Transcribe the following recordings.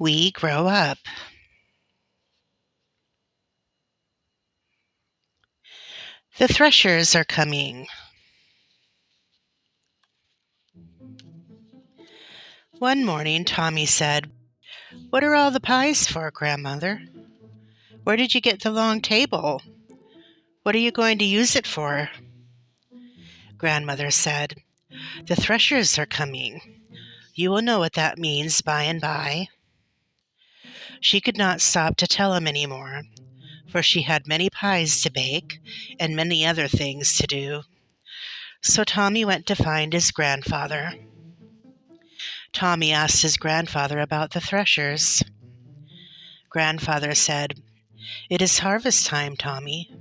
We grow up. The Threshers are coming. One morning, Tommy said, "What are all the pies for, Grandmother? Where did you get the long table? What are you going to use it for?" Grandmother said, "The Threshers are coming. You will know what that means by and by." She could not stop to tell him any more, for she had many pies to bake and many other things to do. So Tommy went to find his grandfather. Tommy asked his grandfather about the Threshers. Grandfather said, "It is harvest time, Tommy.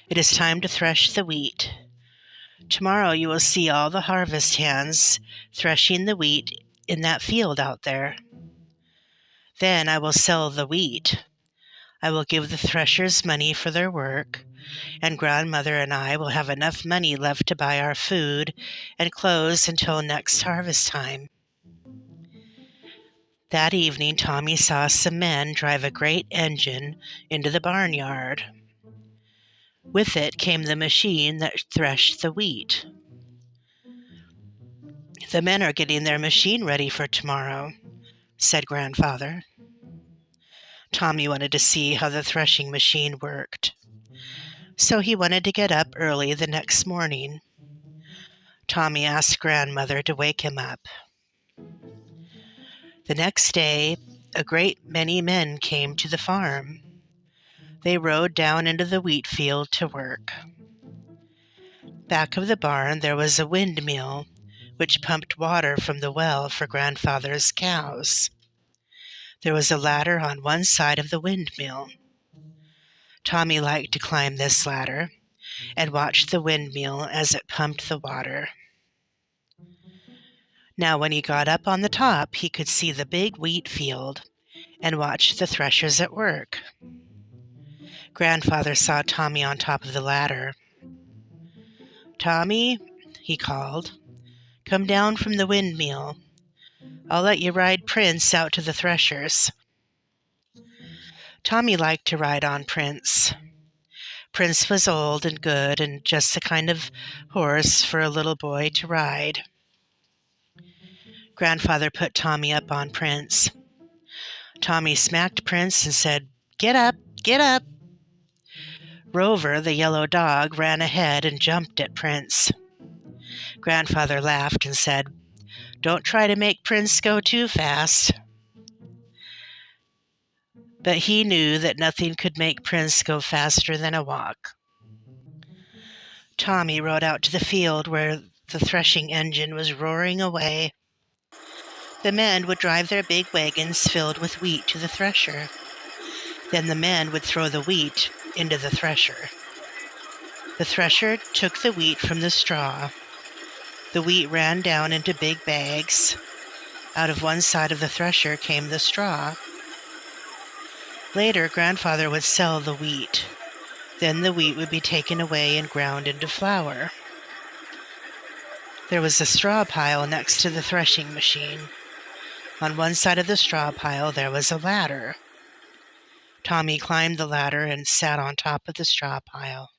It is time to thresh the wheat. Tomorrow you will see all the harvest hands threshing the wheat in that field out there. Then I will sell the wheat. I will give the threshers money for their work, and Grandmother and I will have enough money left to buy our food and clothes until next harvest time." That evening, Tommy saw some men drive a great engine into the barnyard. With it came the machine that threshed the wheat. "The men are getting their machine ready for tomorrow," said Grandfather. Tommy wanted to see how the threshing machine worked, so he wanted to get up early the next morning. Tommy asked Grandmother to wake him up. The next day, a great many men came to the farm. They rode down into the wheat field to work. Back of the barn there was a windmill, which pumped water from the well for Grandfather's cows. There was a ladder on one side of the windmill. Tommy liked to climb this ladder and watch the windmill as it pumped the water. Now when he got up on the top, he could see the big wheat field and watch the threshers at work. Grandfather saw Tommy on top of the ladder. "Tommy," he called, "come down from the windmill. I'll let you ride Prince out to the threshers." Tommy liked to ride on Prince. Prince was old and good and just the kind of horse for a little boy to ride. Grandfather put Tommy up on Prince. Tommy smacked Prince and said, "Get up, get up." Rover, the yellow dog, ran ahead and jumped at Prince. Grandfather laughed and said, "Don't try to make Prince go too fast." But he knew that nothing could make Prince go faster than a walk. Tommy rode out to the field where the threshing engine was roaring away. The men would drive their big wagons filled with wheat to the thresher. Then the men would throw the wheat into the thresher. The thresher took the wheat from the straw. The wheat ran down into big bags. Out of one side of the thresher came the straw. Later, Grandfather would sell the wheat. Then the wheat would be taken away and ground into flour. There was a straw pile next to the threshing machine. On one side of the straw pile there was a ladder. Tommy climbed the ladder and sat on top of the straw pile.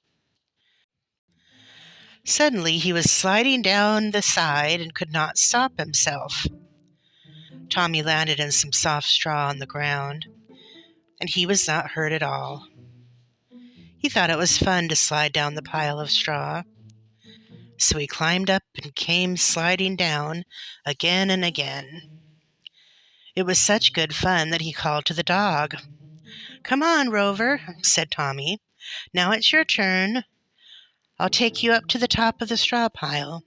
Suddenly he was sliding down the side and could not stop himself. Tommy landed in some soft straw on the ground, and he was not hurt at all. He thought it was fun to slide down the pile of straw. So he climbed up and came sliding down again and again. It was such good fun that he called to the dog. "Come on, Rover," said Tommy. "Now it's your turn. I'll take you up to the top of the straw pile.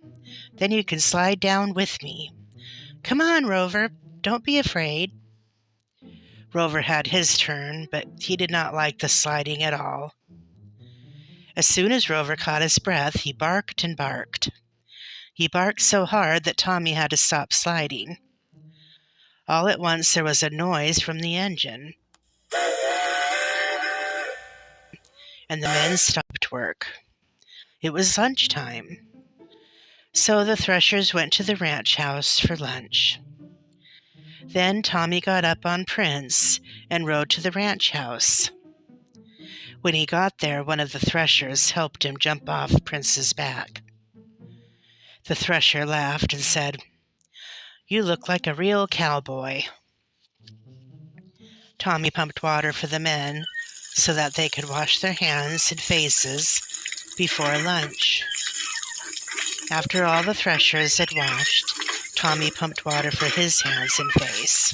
Then you can slide down with me. Come on, Rover. Don't be afraid." Rover had his turn, but he did not like the sliding at all. As soon as Rover caught his breath, he barked and barked. He barked so hard that Tommy had to stop sliding. All at once there was a noise from the engine, and the men stopped work. It was lunchtime. So the Threshers went to the ranch house for lunch. Then Tommy got up on Prince and rode to the ranch house. When he got there, one of the Threshers helped him jump off Prince's back. The Thresher laughed and said, "You look like a real cowboy." Tommy pumped water for the men so that they could wash their hands and faces before lunch. After all the Threshers had washed, Tommy pumped water for his hands and face.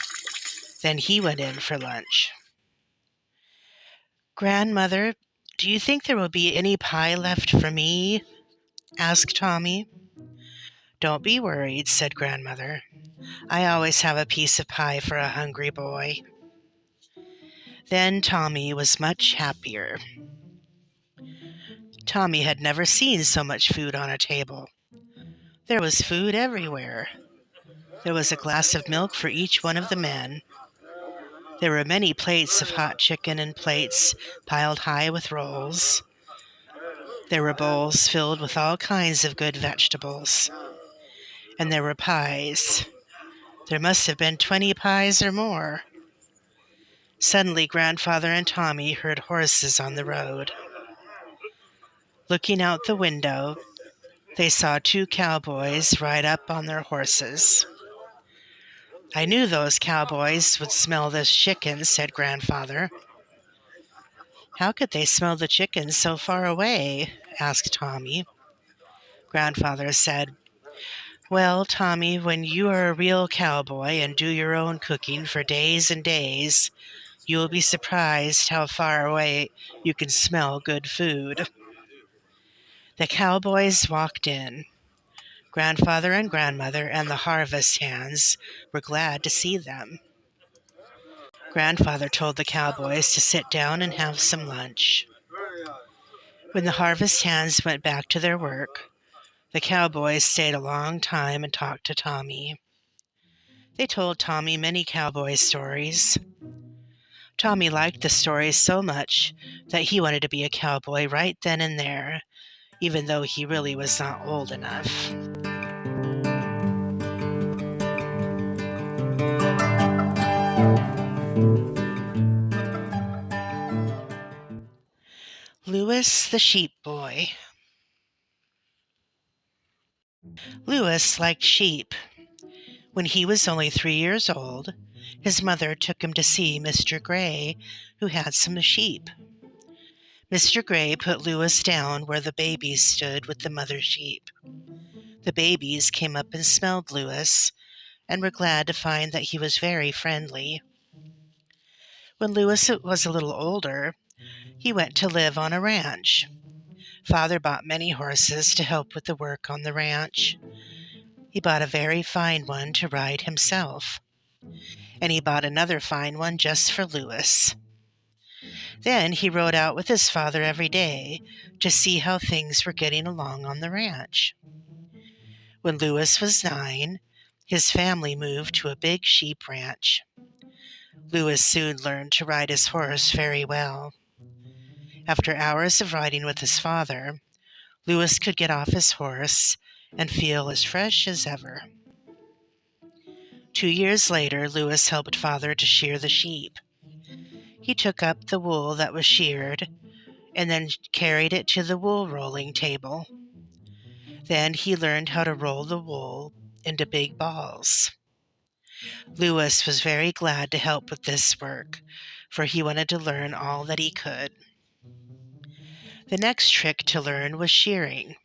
Then he went in for lunch. "Grandmother, do you think there will be any pie left for me?" asked Tommy. "Don't be worried," said Grandmother. "I always have a piece of pie for a hungry boy." Then Tommy was much happier. Tommy had never seen so much food on a table. There was food everywhere. There was a glass of milk for each one of the men. There were many plates of hot chicken and plates piled high with rolls. There were bowls filled with all kinds of good vegetables. And there were pies. There must have been 20 pies or more. Suddenly, Grandfather and Tommy heard horses on the road. Looking out the window, they saw 2 cowboys ride up on their horses. "I knew those cowboys would smell this chicken," said Grandfather. "How could they smell the chicken so far away?" asked Tommy. Grandfather said, "Well, Tommy, when you are a real cowboy and do your own cooking for days and days, you will be surprised how far away you can smell good food." The cowboys walked in. Grandfather and Grandmother and the harvest hands were glad to see them. Grandfather told the cowboys to sit down and have some lunch. When the harvest hands went back to their work, the cowboys stayed a long time and talked to Tommy. They told Tommy many cowboy stories. Tommy liked the stories so much that he wanted to be a cowboy right then and there, even though he really was not old enough. Louis the Sheep Boy. Louis liked sheep. When he was only 3 years old, his mother took him to see Mr. Gray, who had some sheep. Mr. Gray put Louis down where the babies stood with the mother sheep. The babies came up and smelled Louis and were glad to find that he was very friendly. When Louis was a little older, he went to live on a ranch. Father bought many horses to help with the work on the ranch. He bought a very fine one to ride himself, and he bought another fine one just for Louis. Then he rode out with his father every day to see how things were getting along on the ranch. When Louis was 9, his family moved to a big sheep ranch. Louis soon learned to ride his horse very well. After hours of riding with his father, Louis could get off his horse and feel as fresh as ever. 2 years later, Louis helped Father to shear the sheep. He took up the wool that was sheared and then carried it to the wool rolling table. Then he learned how to roll the wool into big balls. Louis was very glad to help with this work, for he wanted to learn all that he could. The next trick to learn was shearing.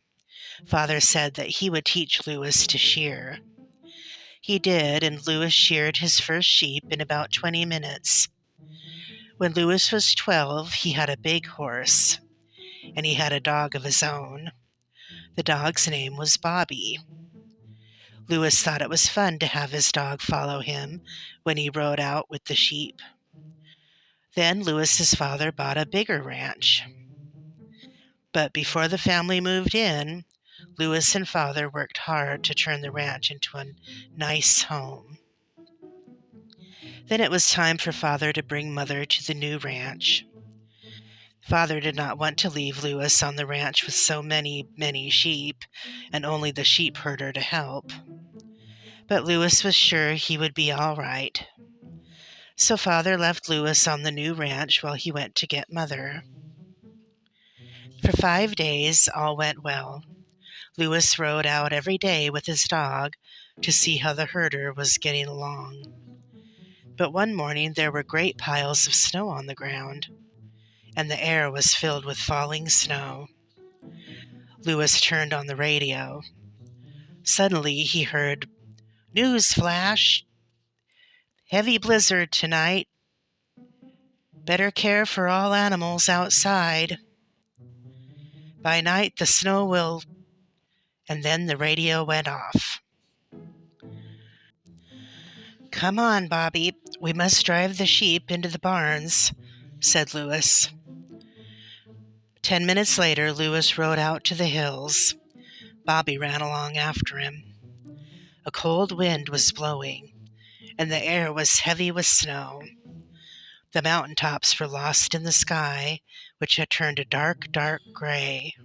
Father said that he would teach Louis to shear. He did, and Louis sheared his first sheep in about 20 minutes. When Louis was 12, he had a big horse, and he had a dog of his own. The dog's name was Bobby. Louis thought it was fun to have his dog follow him when he rode out with the sheep. Then Louis's father bought a bigger ranch. But before the family moved in, Louis and Father worked hard to turn the ranch into a nice home. Then it was time for Father to bring Mother to the new ranch. Father did not want to leave Lewis on the ranch with so many, many sheep, and only the sheep herder to help. But Lewis was sure he would be all right. So Father left Lewis on the new ranch while he went to get Mother. For 5 days, all went well. Lewis rode out every day with his dog to see how the herder was getting along. But one morning there were great piles of snow on the ground, and the air was filled with falling snow. Lewis turned on the radio. Suddenly he heard, "News flash! Heavy blizzard tonight. Better care for all animals outside. By night the snow will..." And then the radio went off. "Come on, Bobby. We must drive the sheep into the barns," said Lewis. 10 minutes later, Lewis rode out to the hills. Bobby ran along after him. A cold wind was blowing, and the air was heavy with snow. The mountain tops were lost in the sky, which had turned a dark, dark gray.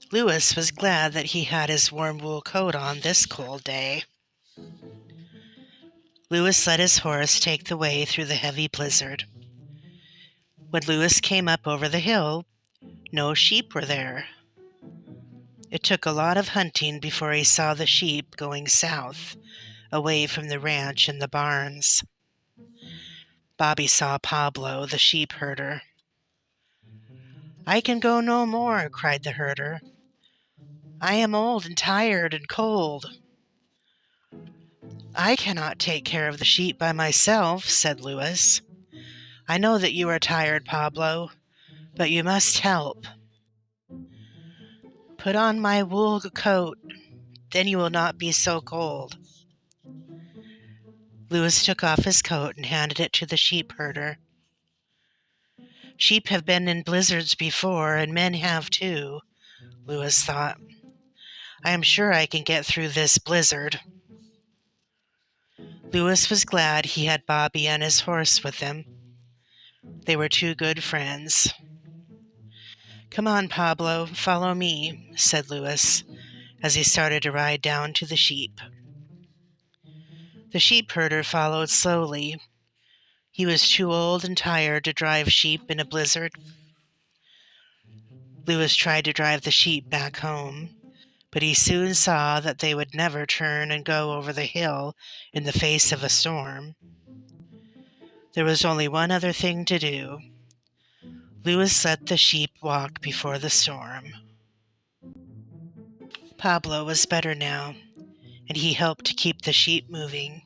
Lewis was glad that he had his warm wool coat on this cold day. Lewis let his horse take the way through the heavy blizzard. When Lewis came up over the hill, no sheep were there. It took a lot of hunting before he saw the sheep going south, away from the ranch and the barns. Bobby saw Pablo, the sheep herder. "I can go no more," cried the herder. "I am old and tired and cold." "I cannot take care of the sheep by myself," said Lewis. "I know that you are tired, Pablo, but you must help. Put on my wool coat, then you will not be so cold." Lewis took off his coat and handed it to the sheep herder. "Sheep have been in blizzards before, and men have too," Lewis thought. "I am sure I can get through this blizzard." Lewis was glad he had Bobby and his horse with him. They were two good friends. "Come on, Pablo, follow me," said Lewis, as he started to ride down to the sheep. The sheep herder followed slowly. He was too old and tired to drive sheep in a blizzard. Lewis tried to drive the sheep back home, but he soon saw that they would never turn and go over the hill in the face of a storm. There was only one other thing to do. Lewis let the sheep walk before the storm. Pablo was better now, and he helped to keep the sheep moving.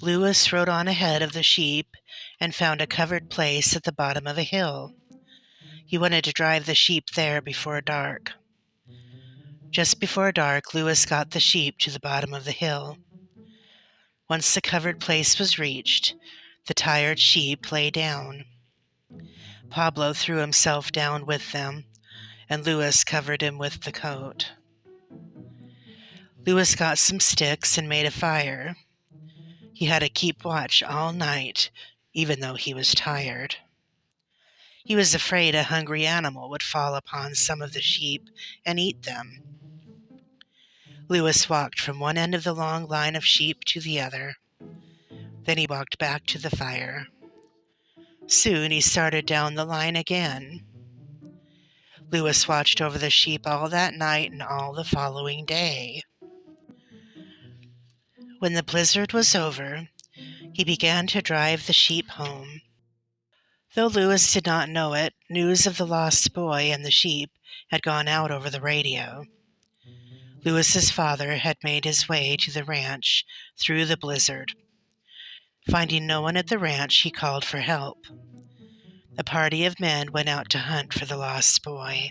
Lewis rode on ahead of the sheep and found a covered place at the bottom of a hill. He wanted to drive the sheep there before dark. Just before dark, Lewis got the sheep to the bottom of the hill. Once the covered place was reached, the tired sheep lay down. Pablo threw himself down with them, and Lewis covered him with the coat. Lewis got some sticks and made a fire. He had to keep watch all night, even though he was tired. He was afraid a hungry animal would fall upon some of the sheep and eat them. Lewis walked from one end of the long line of sheep to the other. Then he walked back to the fire. Soon he started down the line again. Lewis watched over the sheep all that night and all the following day. When the blizzard was over, he began to drive the sheep home. Though Lewis did not know it, news of the lost boy and the sheep had gone out over the radio. Lewis's father had made his way to the ranch through the blizzard. Finding no one at the ranch, he called for help. A party of men went out to hunt for the lost boy.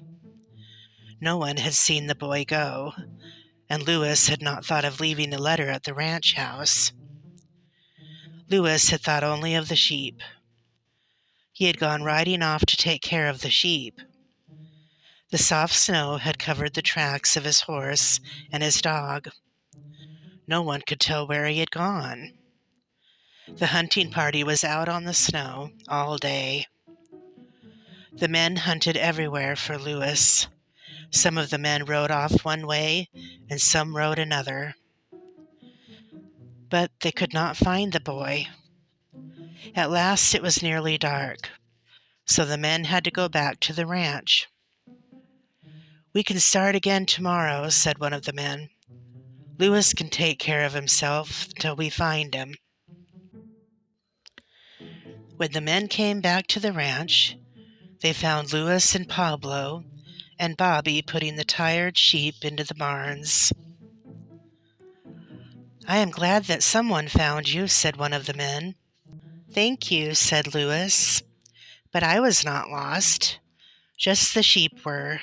No one had seen the boy go, and Lewis had not thought of leaving a letter at the ranch house. Lewis had thought only of the sheep. He had gone riding off to take care of the sheep. The soft snow had covered the tracks of his horse and his dog. No one could tell where he had gone. The hunting party was out on the snow all day. The men hunted everywhere for Louis. Some of the men rode off one way, and some rode another. But they could not find the boy. At last it was nearly dark, so the men had to go back to the ranch. "We can start again tomorrow," said one of the men. "Louis can take care of himself till we find him." When the men came back to the ranch, they found Louis and Pablo and Bobby putting the tired sheep into the barns. "I am glad that someone found you," said one of the men. "Thank you," said Louis, "but I was not lost. Just the sheep were."